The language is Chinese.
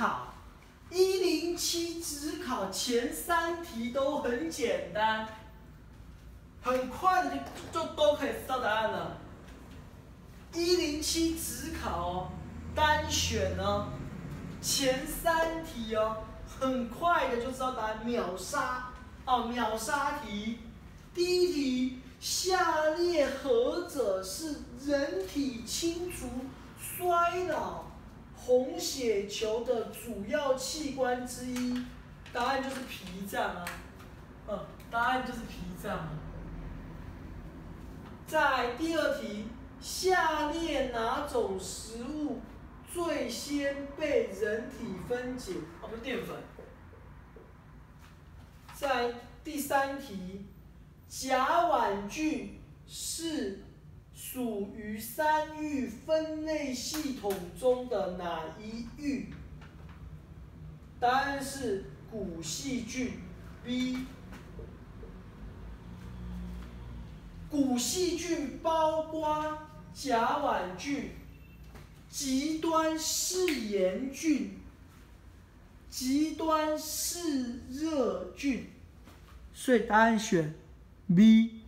考107指考前3题都很简单，很快的就都可以知道答案了。107指考哦，单选哦，前3题哦，很快的就知道答案，秒杀哦，秒杀题。第一题，下列何者是人体清除衰老红血球的主要器官之一？答案就是脾脏啊，答案就是脾脏啊。在第2题，下列哪种食物最先被人体分解？不是淀粉。在第3题，甲烷菌是属于3域分类系统中的哪一域？答案是古细菌 B。古细菌包括甲烷菌、极端嗜盐菌、极端嗜热菌，所以答案选 B。